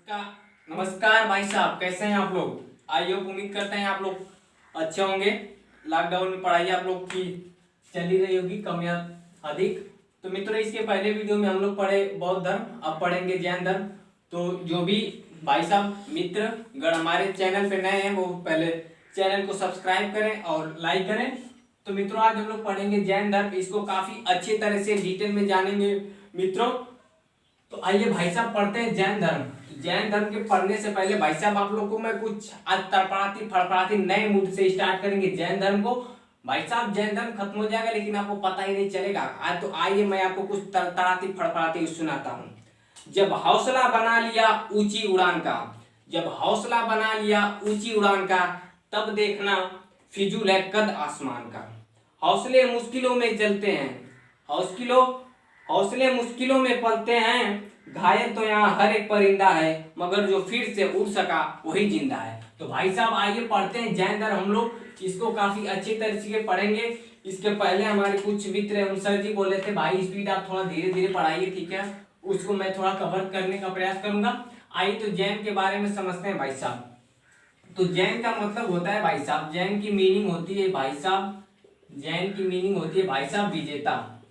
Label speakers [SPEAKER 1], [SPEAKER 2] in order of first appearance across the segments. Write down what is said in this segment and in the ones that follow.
[SPEAKER 1] नमस्कार। नमस्कार भाई साहब, कैसे हैं आप लोग? आई होप उम्मीद करते हैं आप लोग अच्छे होंगे। लॉकडाउन में पढ़ाई आप लोग की चल ही रही होगी कम या अधिक। तो मित्रों, इसके पहले वीडियो में हम लोग पढ़े बौद्ध धर्म, अब पढ़ेंगे जैन धर्म। तो जो भी भाई साहब मित्र अगर हमारे चैनल पे नए हैं वो पहले चैनल को सब्सक्राइब करें और लाइक करें। तो मित्रों, आज हम लोग पढ़ेंगे जैन धर्म, इसको काफी अच्छी तरह से डिटेल में जानेंगे मित्रों। तो आइए भाई साहब पढ़ते हैं जैन धर्म। जैन धर्म के पढ़ने से पहले भाई साहब आप लोग को मैं कुछ आज तड़पड़ाती फड़फड़ाती नए मूड से स्टार्ट करेंगे जैन धर्म को। भाई साहब जैन धर्म खत्म हो जाएगा लेकिन आपको पता ही नहीं चलेगा। आज तो आइए मैं आपको कुछ तड़पड़ाती फड़फड़ाती सुनाता हूँ। जब हौसला बना लिया ऊंची उड़ान का, जब हौसला बना लिया ऊंची उड़ान का, तब देखना फिजूल है कद आसमान का। हौसले मुश्किलों में जलते हैं, हौसले मुश्किलों में पलते हैं। घायल तो यहाँ हर एक परिंदा है, मगर जो फिर से उड़ सका वही जिंदा है। तो भाई साहब आइए पढ़ते हैं जैन धर्म। हम लोग इसको काफी अच्छी तरह से पढ़ेंगे। इसके पहले हमारे कुछ मित्र हम सर जी बोले थे भाई स्पीड आप थोड़ा धीरे धीरे पढ़ाइए, ठीक है? उसको मैं थोड़ा कवर करने का प्रयास करूंगा। आइए तो जैन के बारे में समझते हैं भाई साहब। तो जैन का मतलब होता है भाई साहब, जैन की मीनिंग होती है भाई साहब, जैन की मीनिंग होती है भाई साहब विजेता।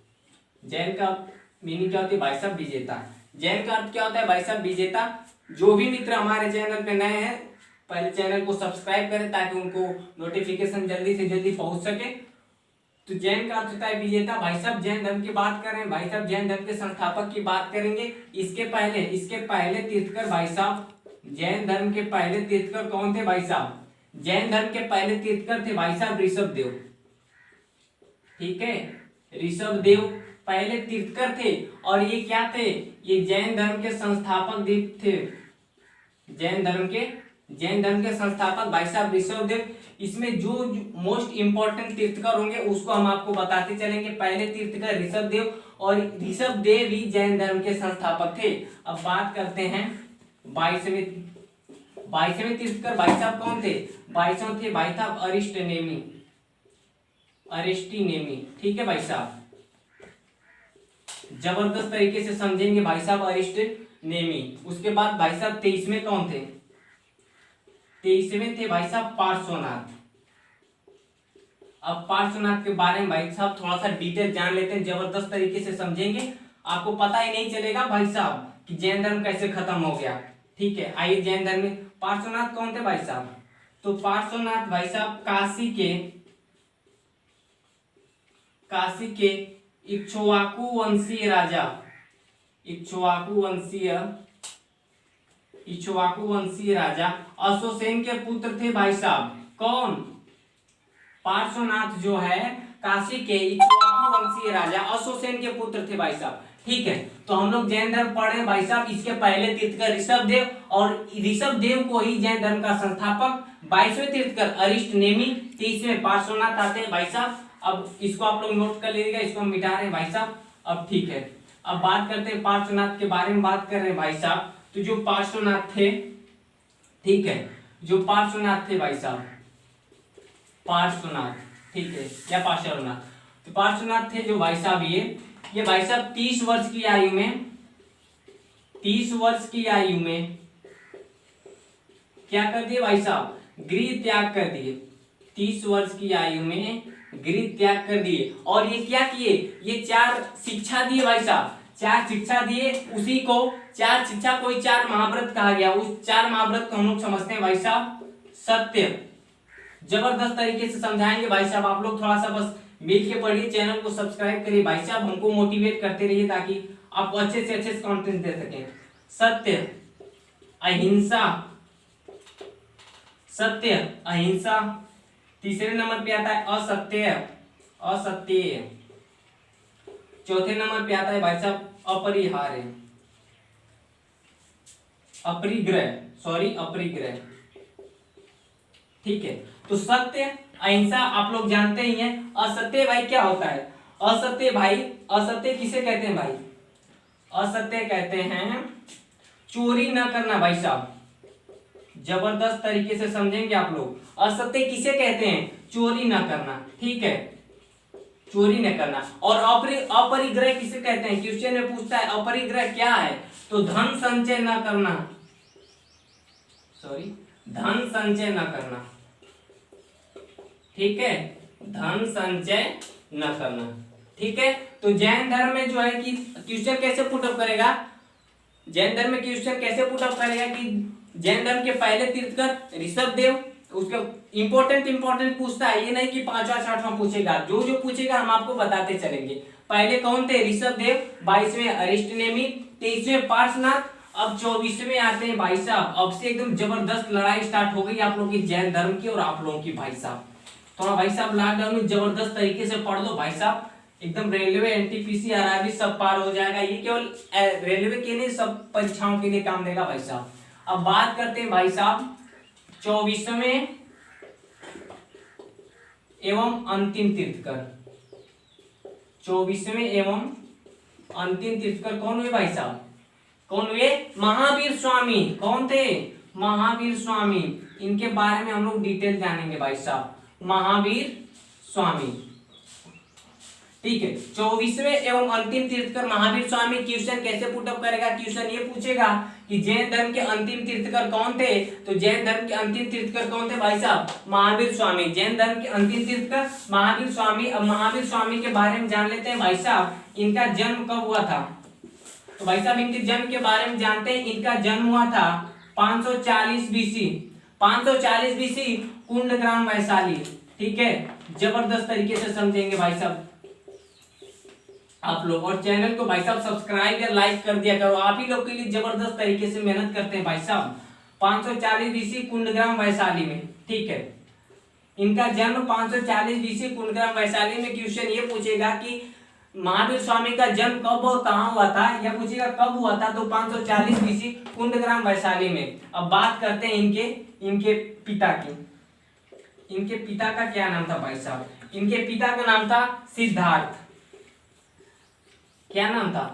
[SPEAKER 1] जैन का मीनिंग क्या होती है भाई साहब? विजेता। जैन का अर्थ क्या होता है भाई साहब? विजेता। जो भी मित्र हमारे चैनल पे नए हैं पहले चैनल को सब्सक्राइब करें ताकि उनको नोटिफिकेशन जल्दी से जल्दी पहुंच सके। तो जैन का अर्थ होता है विजेता। भाई साहब जैन धर्म की बात करें, भाई साहब जैन धर्म के संस्थापक की बात करेंगे। इसके पहले तीर्थकर भाई साहब, जैन धर्म के पहले तीर्थकर कौन थे भाई साहब? जैन धर्म के पहले तीर्थकर थे भाई साहब ऋषभ देव, ठीक है? ऋषभ देव पहले तीर्थकर थे। और ये क्या थे? ये जैन धर्म के संस्थापक थे। जैन धर्म के संस्थापक भाई साहब ऋषभ देव। इसमें जो मोस्ट इंपॉर्टेंट तीर्थकर होंगे उसको हम आपको बताते चलेंगे। पहले तीर्थकर ऋषभ देव, और ऋषभ देव ही जैन धर्म के संस्थापक थे। अब बात करते हैं 22वें तीर्थकर भाई साहब कौन थे? 22वें थे भाई साहब अरिस्टिनेमी, ठीक है भाई साहब? जबरदस्त तरीके से समझेंगे भाई साहब अरिस्टिनेमी। उसके बाद भाई साहब 23वें कौन थे? 23वें थे भाई साहब पार्श्वनाथ। अब पार्श्वनाथ के बारे में भाई साहब थोड़ा सा डिटेल जान लेते हैं, जबरदस्त तरीके से समझेंगे। आपको पता ही नहीं चलेगा भाई साहब कि जैन धर्म कैसे खत्म हो गया, ठीक है? आइए जैन धर्म में पार्श्वनाथ कौन थे भाई साहब? तो पार्श्वनाथ भाई साहब काशी के इक्ष्वाकु वंशीय राजा अशोसेन के पुत्र थे भाई साहब। कौन? पार्श्वनाथ जो है काशी के इक्ष्वाकु वंशीय राजा अशोसेन के पुत्र थे भाई साहब, ठीक है? तो हम लोग जैन धर्म पढ़ रहे हैं भाई साहब। इसके पहले तीर्थकर ऋषभ देव, और ऋषभ देव को ही जैन धर्म का संस्थापक 22वें तीर्थकर अरिस्टिनेमी, 23वें पार्श्वनाथ आते हैं भाई साहब। अब इसको आप लोग नोट कर लीजिएगा, इसको हम मिटा रहे हैं भाई साहब। अब ठीक है, अब बात करते हैं पार्श्वनाथ के बारे में बात कर रहे हैं भाई साहब। तो जो पार्श्वनाथ थे, ठीक है, जो पार्श्वनाथ थे भाई साहब, पार्श्वनाथ, ठीक है, या पार्श्वनाथ, तो पार्श्वनाथ थे जो भाई साहब ये भाई साहब 30 वर्ष की आयु में क्या कर दिए भाई साहब? गृह त्याग कर दिए। 30 वर्ष की आयु में गृह त्याग कर दिए। और ये क्या किए? ये 4 शिक्षा दिए भाई साहब, 4 शिक्षा दिए। उसी को 4 शिक्षा को 4 महाव्रत कहा गया। उस 4 महाव्रत को हम लोग समझते हैं भाई साहब सत्य। जबरदस्त तरीके से समझाएंगे भाई साहब। आप लोग थोड़ा सा बस मिल के पढ़िए, चैनल को सब्सक्राइब करिए भाई साहब, हमको मोटिवेट करते रहिए ताकि आपको अच्छे से अच्छे कंटेंट दे सकें। सत्य, अहिंसा। तीसरे नंबर पे आता है असत्य। चौथे नंबर पे आता है भाई साहब अपरिग्रह, ठीक है? तो सत्य, अहिंसा आप लोग जानते ही हैं। असत्य भाई क्या होता है? असत्य किसे कहते हैं भाई? असत्य कहते हैं चोरी न करना भाई साहब। जबरदस्त तरीके से समझेंगे आप लोग। असत्य किसे कहते हैं? चोरी न करना, ठीक है? चोरी न करना। और अपरिग्रह किसे कहते हैं? क्वेश्चन में पूछता है अपरिग्रह क्या है? तो धन संचय न करना, सॉरी, धन संचय न करना, ठीक है, धन संचय न करना, ठीक है। तो जैन धर्म में जो है कि क्वेश्चन कैसे पुटअप करेगा, जैन धर्म में क्वेश्चन कैसे पुटअप करेगा कि जैन धर्म के पहले तीर्थकर ऋषभ देव, उसका इंपॉर्टेंट पूछता है, ये नहीं कि 5वां 6वां पूछेगा, जो जो पूछेगा हम आपको बताते चलेंगे। पहले कौन थे, ऋषभ देव, 22वें अरिष्टनेमी, 23वें पार्श्वनाथ, अब 24वें आते हैं भाई साहब। अब से एकदम जबरदस्त लड़ाई स्टार्ट हो गई आप लोगों की जैन धर्म की और आप लोगों की भाई साहब। तो भाई साहब लॉकडाउन में जबरदस्त तरीके से पढ़ लो भाई साहब, एकदम रेलवे, एनटीपीसी, आरआरबी सब पार हो जाएगा। ये केवल रेलवे के नहीं, सब परीक्षाओं के लिए काम देगा भाई साहब। अब बात करते हैं भाई साहब 24वें एवं अंतिम तीर्थकर, 24वें एवं अंतिम तीर्थकर कौन हुए भाई साहब, कौन हुए, महावीर स्वामी। कौन थे, महावीर स्वामी। इनके बारे में हम लोग डिटेल जानेंगे भाई साहब, महावीर स्वामी, ठीक है। 24वें एवं अंतिम तीर्थकर महावीर स्वामी। क्वेश्चन कैसे पुटअप करेगा, क्वेश्चन ये पूछेगा कि जैन धर्म के अंतिम तीर्थकर कौन थे, तो जैन धर्म के अंतिम तीर्थकर कौन थे भाई साहब, महावीर स्वामी। जैन धर्म के अंतिम तीर्थकर महावीर स्वामी। अब महावीर स्वामी के बारे में जान लेते हैं भाई साहब, इनका जन्म कब हुआ था। तो भाई साहब इनके जन्म के बारे में जानते हैं, इनका जन्म हुआ था 540 बीसी, 540 बीसी, कुंडग्राम वैशाली, ठीक है। जबरदस्त तरीके से समझेंगे भाई साहब आप लोग, और चैनल को भाई साहब सब्सक्राइब या लाइक कर दिया करो, आप ही लोग के लिए जबरदस्त तरीके से मेहनत करते हैं भाई साहब। 540 बीसी कुंडग्राम वैशाली में, ठीक है। इनका जन्म 540 बीसी कुंडग्राम वैशाली में। क्वेश्चन ये पूछेगा कि महावीर स्वामी का जन्म कब और कहाँ हुआ था, या पूछेगा कब हुआ था, तो 540 बीसी कुंडग्राम वैशाली में। अब बात करते हैं इनके पिता की। इनके पिता का क्या नाम था भाई साहब, इनके पिता का नाम था सिद्धार्थ। क्या नाम था,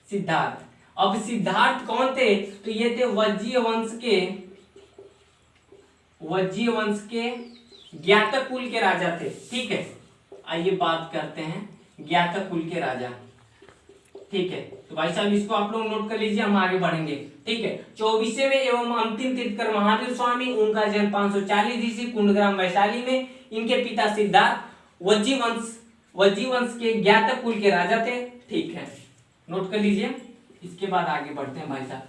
[SPEAKER 1] सिद्धार्थ। अब सिद्धार्थ कौन थे, तो ये थे वज्जीय वंश के ज्ञातक कुल के राजा थे, ठीक है। आइए बात करते हैं ज्ञातक कुल के राजा, ठीक है। तो भाई साहब इसको आप लोग नोट कर लीजिए, हम आगे बढ़ेंगे, ठीक है। 24वें एवं अंतिम तीर्थकर महावीर स्वामी, उनका जन्म 540 ईस्वी कुंडग्राम वैशाली में। इनके पिता सिद्धार्थ वज्जी वंश के ज्ञातक कुल के राजा थे, ठीक है, नोट कर लीजिए। इसके बाद आगे बढ़ते हैं भाई साहब,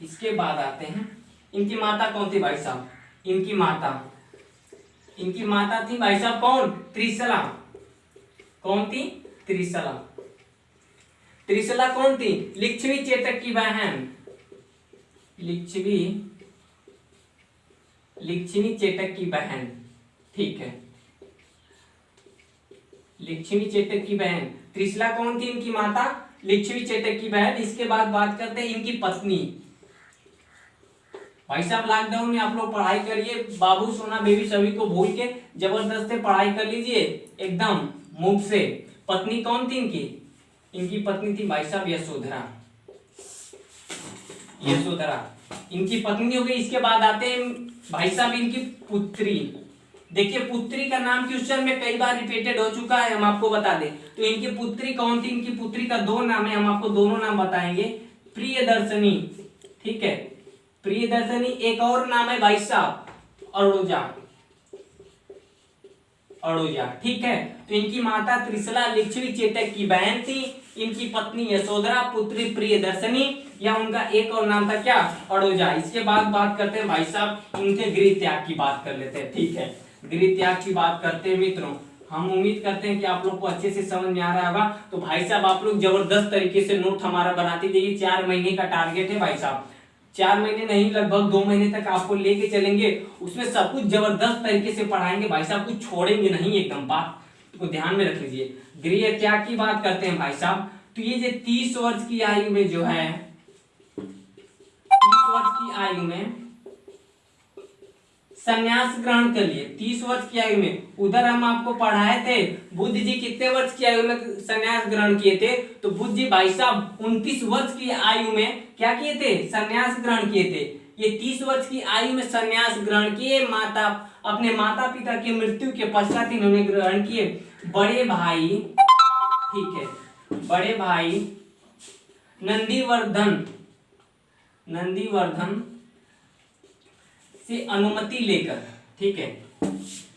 [SPEAKER 1] इसके बाद आते हैं इनकी माता कौन थी भाई साहब, इनकी माता थी भाई साहब कौन, त्रिशला। कौन थी, त्रिशला। त्रिशला कौन थी, लिच्छवी चेतक की बहन, लिच्छवी चेतक की बहन, ठीक है, लिच्छवी चेतक की बहन। त्रिशला कौन थी, इनकी माता, लिच्छवी चेतक की बहन। इसके बाद बात करते हैं इनकी पत्नी। भाई साहब लॉकडाउन में आप लोग पढ़ाई करिए, बाबू सोना बेबी सभी को भूल के जबरदस्त पढ़ाई कर लीजिए एकदम मुंह से। पत्नी कौन थी इनकी पत्नी थी भाई साहब यशोधरा। इनकी पत्नी हो गई। इसके बाद आते हैं भाई साहब इनकी पुत्री। देखिए पुत्री का नाम क्वेश्चन में कई बार रिपीटेड हो चुका है, हम आपको बता दें। तो इनकी पुत्री कौन थी, इनकी पुत्री का 2 नाम है, हम आपको दोनों नाम बताएंगे। प्रियदर्शनी, ठीक है, प्रियदर्शनी। एक और नाम है भाई साहब अड़ोजा, ठीक है। तो इनकी माता त्रिशला लिच्छवी चेतक की बहन थी, इनकी पत्नी यशोधरा, पुत्री प्रियदर्शनी, या उनका एक और नाम था क्या, अड़ोजा। इसके बाद बात करते हैं भाई साहब उनके गृह त्याग की बात कर लेते हैं, ठीक है। गृह त्याग की बात करते हैं मित्रों, हम उम्मीद करते हैं कि आप लोग को अच्छे से समझ में आ रहा होगा। तो भाई साहब आप लोग जबरदस्त तरीके से नोट हमारा बनाते जाइए। 4 महीने का टारगेट है भाई साहब, 4 महीने नहीं लगभग 2 महीने तक आपको लेके चलेंगे। उसमें सब कुछ जबरदस्त तरीके से पढ़ाएंगे भाई साहब, कुछ छोड़ेंगे नहीं, एकदम बात को ध्यान में रख लीजिए। गृह त्याग की बात करते हैं भाई साहब, तो ये जो 30 वर्ष की आयु में जो है, 30 वर्ष की आयु में संन्यास ग्रहण कर लिए। 30 वर्ष की आयु में, उधर हम आपको पढ़ाए थे बुद्ध जी कितने वर्ष की आयु में संन्यास ग्रहण किए थे, तो बुद्ध जी भाई साहब 29 वर्ष की आयु में क्या किए थे, संन्यास ग्रहण किए थे। ये 30 वर्ष की आयु में संन्यास ग्रहण किए, अपने माता पिता की मृत्यु के पश्चात इन्होंने ग्रहण किए। बड़े भाई, ठीक है, बड़े भाई नंदीवर्धन से अनुमति लेकर, ठीक है,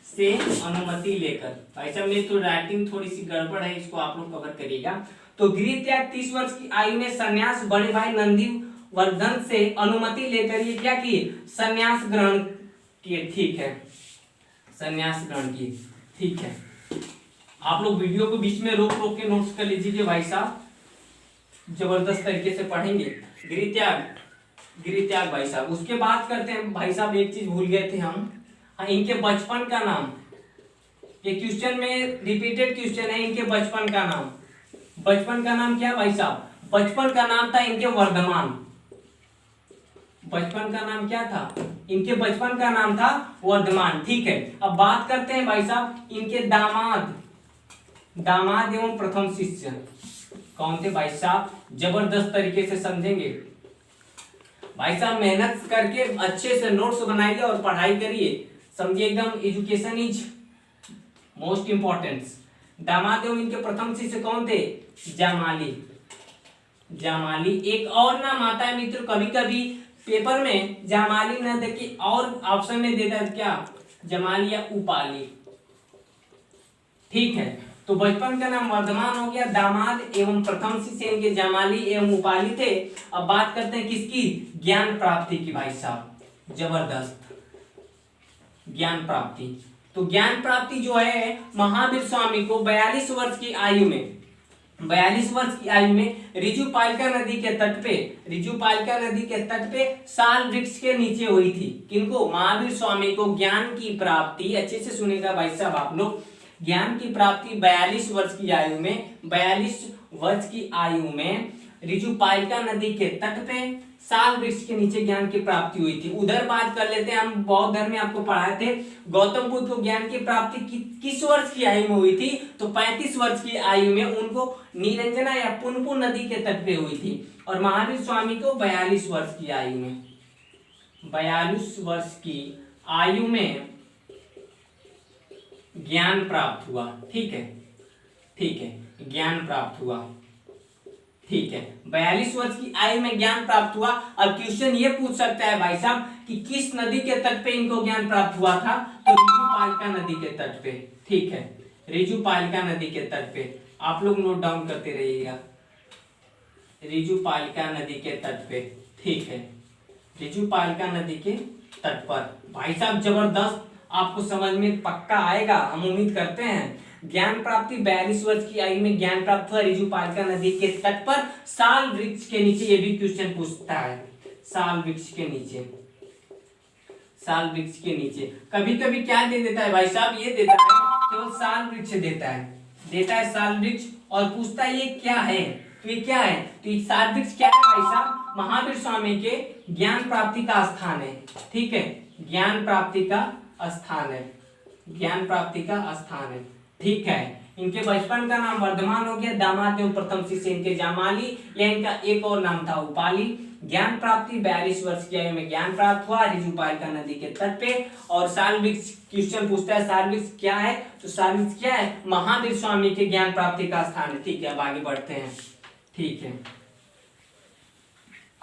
[SPEAKER 1] से अनुमति लेकर। भाई साहब मेरी तो राइटिंग थोड़ी सी गड़बड़ है, इसको आप लोग कवर करिएगा। तो गृह त्याग 30 वर्ष की आयु में संन्यास बड़े भाई नंदीवर्धन से अनुमति लेकर ये क्या किए, संन्यास ग्रहण किए, ठीक है, संन्यास ग्रहण किए, ठीक है। आप लोग वीडियो को बीच में रोक रोक के नोट्स कर लीजिए भाई साहब, जबरदस्त तरीके से पढ़ेंगे। गृह त्याग भाई साहब। उसके बाद करते हैं भाई साहब, एक चीज भूल गए थे हम, इनके बचपन का नाम, ये क्वेश्चन में रिपीटेड क्वेश्चन है, इनके बचपन का नाम। बचपन का नाम क्या भाई साहब, बचपन का नाम था इनके वर्धमान। बचपन का नाम क्या था, इनके बचपन का नाम था वर्धमान, ठीक है। अब बात करते हैं भाई साहब इनके दामाद एवं प्रथम शिष्य कौन थे भाई साहब, जबरदस्त तरीके से समझेंगे भाई साहब, मेहनत करके अच्छे से नोट्स बनाइए और पढ़ाई करिए, समझिए एकदम, एजुकेशन इज मोस्ट इंपॉर्टेंट। दामाद एवं इनके प्रथम शिष्य कौन थे, जामाली। एक और नाम आता है मित्र, कभी कभी पेपर में जामाली न देखिए और ऑप्शन में देता है क्या, जमाली या उपाली, ठीक है। तो बचपन का नाम वर्धमान हो गया, दामाद एवं प्रथम शिष्य इनके जामाली एवं उपाली थे। अब बात करते हैं किसकी, ज्ञान प्राप्ति की भाई साहब, जबरदस्त ज्ञान प्राप्ति। तो ज्ञान प्राप्ति जो है महावीर स्वामी को 42 वर्ष की आयु में, 42 वर्ष की आयु में रिजुपालिका नदी के तट पे साल वृक्ष के नीचे हुई थी। किनको, महावीर स्वामी को ज्ञान की प्राप्ति, अच्छे से सुनेगा भाई साहब आप लोग, ज्ञान की प्राप्ति 42 वर्ष की आयु में, 42 वर्ष की आयु में रिजुपालिका नदी के तट पे साल वृक्ष के नीचे ज्ञान की प्राप्ति हुई थी। उधर बात कर लेते हैं, हम बौद्ध धर्म में आपको पढ़ाए थे, गौतम बुद्ध को ज्ञान की प्राप्ति किस वर्ष की आयु में हुई थी, तो 35 वर्ष की आयु में उनको निरंजना या पुनपुन नदी के तट पे हुई थी। और महावीर स्वामी को 42 वर्ष की आयु में, 42 वर्ष की आयु में ज्ञान प्राप्त हुआ, ठीक है, ज्ञान प्राप्त हुआ, ठीक है। 42 वर्ष की आयु में ज्ञान प्राप्त हुआ। अब क्वेश्चन ये पूछ सकता है भाई साहब कि किस नदी के तट पे इनको ज्ञान प्राप्त हुआ था, तो रिजुपालिका नदी के तट पे, ठीक है, रिजुपालिका नदी के तट पे। आप लोग नोट डाउन करते रहिएगा, रिजुपालिका नदी के तट पे, ठीक है, रिजुपालिका नदी के तट पर। भाई साहब जबरदस्त, आपको समझ में पक्का आएगा, हम उम्मीद करते हैं। ज्ञान प्राप्ति 42 वर्ष की आयु में ज्ञान प्राप्त हुआ रिजुपालिका नदी के तट पर साल वृक्ष के नीचे, ये भी क्वेश्चन पूछता है, साल वृक्ष के नीचे, साल वृक्ष के नीचे। कभी कभी क्या दे देता है भाई साहब, ये देता है केवल साल वृक्ष देता है साल वृक्ष, और पूछता है ये क्या है, तो ये क्या है, तो ये साल वृक्ष क्या है भाई साहब, महावीर स्वामी के ज्ञान प्राप्ति का स्थान है, ठीक है, ज्ञान प्राप्ति का स्थान है, ज्ञान प्राप्ति का स्थान है, ठीक है। इनके बचपन का नाम वर्धमान हो गया, दामाद एवं प्रथम शिष्य इनके जामाली, या इनका एक और नाम था उपाली। ज्ञान प्राप्ति 42 वर्ष की आयु में ज्ञान प्राप्त हुआ रिजुपालिका नदी के तट पे। और साल वृक्ष क्वेश्चन पूछता है, साल वृक्ष क्या है, तो साल वृक्ष क्या है, महावीर स्वामी के ज्ञान प्राप्ति का स्थान है, ठीक है। अब आगे बढ़ते हैं, ठीक है,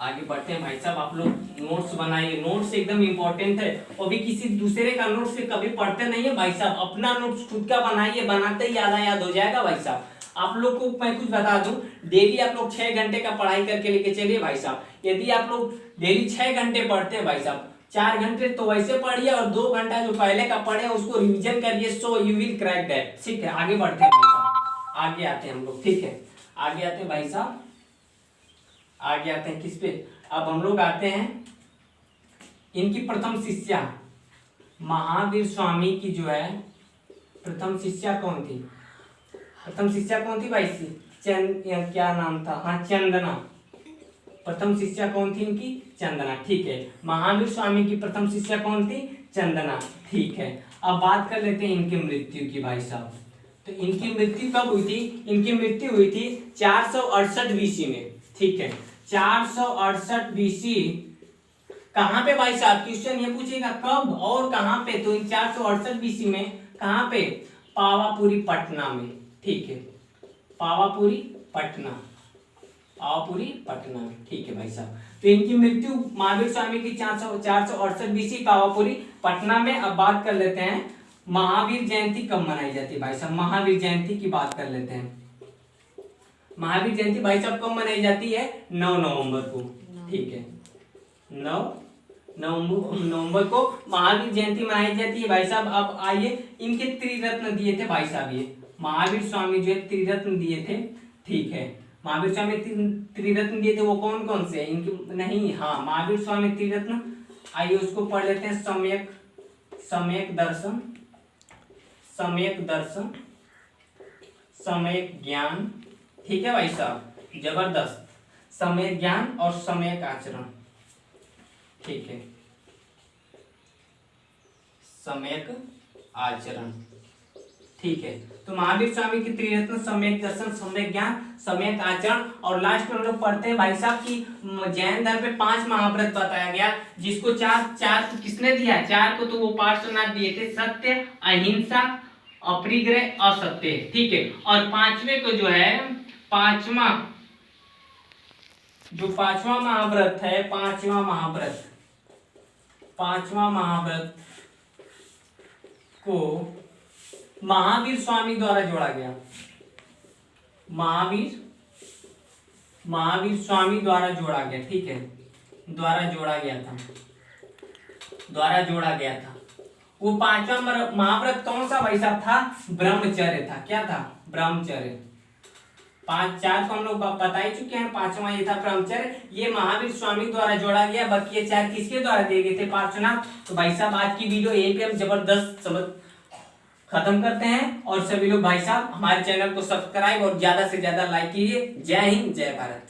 [SPEAKER 1] आगे बढ़ते हैं भाई साहब, आप लोग नोट्स बनाइए, नोट्स एकदम इंपॉर्टेंट है, और भी किसी दूसरे का नोट्स से कभी पढ़ते नहीं है भाई साहब, अपना नोट्स खुद का बनाइए, बनाते ही याद हो जाएगा भाई साहब। आप लोग को मैं कुछ बता दूं, डेली आप लोग 6 घंटे का पढ़ाई करके लेके चलिए भाई साहब। यदि आप लोग डेली 6 घंटे पढ़ते हैं भाई साहब, 4 घंटे तो वैसे पढ़िए और 2 घंटा जो पहले का पढ़े उसको रिविजन करिए, so you will crack that, ठीक है। आगे बढ़ते हैं भाई साहब, आगे आते हैं हम लोग, ठीक है, आगे आते हैं भाई साहब, आगे आते हैं किस पे, अब हम लोग आते हैं इनकी प्रथम शिष्या, महावीर स्वामी की जो है प्रथम शिष्या कौन थी, प्रथम शिष्या कौन थी भाई, क्या नाम था, हाँ चंदना, प्रथम शिष्या कौन थी इनकी, चंदना, ठीक है। महावीर स्वामी की प्रथम शिष्या कौन थी, चंदना, ठीक है। अब बात कर लेते हैं इनकी मृत्यु की भाई साहब। तो इनकी मृत्यु कब हुई थी, इनकी मृत्यु हुई थी 468 बीसी में, ठीक है, 468 बीसी। कहां पे भाई साहब, क्वेश्चन ये पूछेगा कब और कहां पे, तो 468 बीसी में कहां पे, पावापुरी पटना में, ठीक है, पावापुरी पटना, पावापुरी पटना में। ठीक है भाई साहब, तो इनकी मृत्यु महावीर स्वामी की 468 BC पावापुरी पटना में। अब बात कर लेते हैं महावीर जयंती कब मनाई जाती है भाई साहब। महावीर जयंती की बात कर लेते हैं। महावीर जयंती भाई साहब कब मनाई जाती है? 9 नवंबर को। ठीक है, 9 नवंबर को महावीर जयंती मनाई जाती है भाई साहब। अब आइए, इनके त्रिरत्न दिए थे भाई साहब, ये महावीर स्वामी जो है त्रिरत्न दिए थे। ठीक है, महावीर स्वामी त्रिरत्न दिए थे, वो कौन कौन से इनके? नहीं, हाँ, महावीर स्वामी त्रिरत्न, आइए उसको पढ़ लेते हैं। सम्यक दर्शन, सम्यक दर्शन, सम्यक ज्ञान। ठीक है भाई साहब, जबरदस्त, सम्यक ज्ञान और सम्यक आचरण। ठीक है, सम्यक आचरण। ठीक है, तो महावीर स्वामी की त्रिरत्न, सम्यक दर्शन, सम्यक ज्ञान, सम्यक आचरण। और लास्ट में हम लोग पढ़ते हैं भाई साहब की जैन धर्म में 5 महाव्रत बताया गया, जिसको चार को किसने दिया? 4 को तो वो पार्श्वनाथ दिए थे, सत्य, अहिंसा, अपरिग्रह, असत्य। ठीक है, और 5वें को जो है पांचवा महाव्रत है, पांचवा महाव्रत को महावीर स्वामी द्वारा जोड़ा गया। महावीर स्वामी द्वारा जोड़ा गया। ठीक है, द्वारा जोड़ा गया था। वो 5वां महाव्रत कौन सा भाई साहब था? ब्रह्मचर्य था। क्या था? ब्रह्मचर्य। 4 को हम लोग बता ही चुके हैं, 5वां ये था ब्रह्मचर्य। ये महावीर स्वामी द्वारा जोड़ा गया। बाकी ये 4 किसके द्वारा दिए गए थे? पार्श्वनाथ। तो भाई साहब आज की वीडियो यहीं पे हम जबरदस्त समझ खत्म करते हैं। और सभी लोग भाई साहब हमारे चैनल को सब्सक्राइब और ज्यादा से ज्यादा लाइक कीजिए। जय हिंद, जय भारत।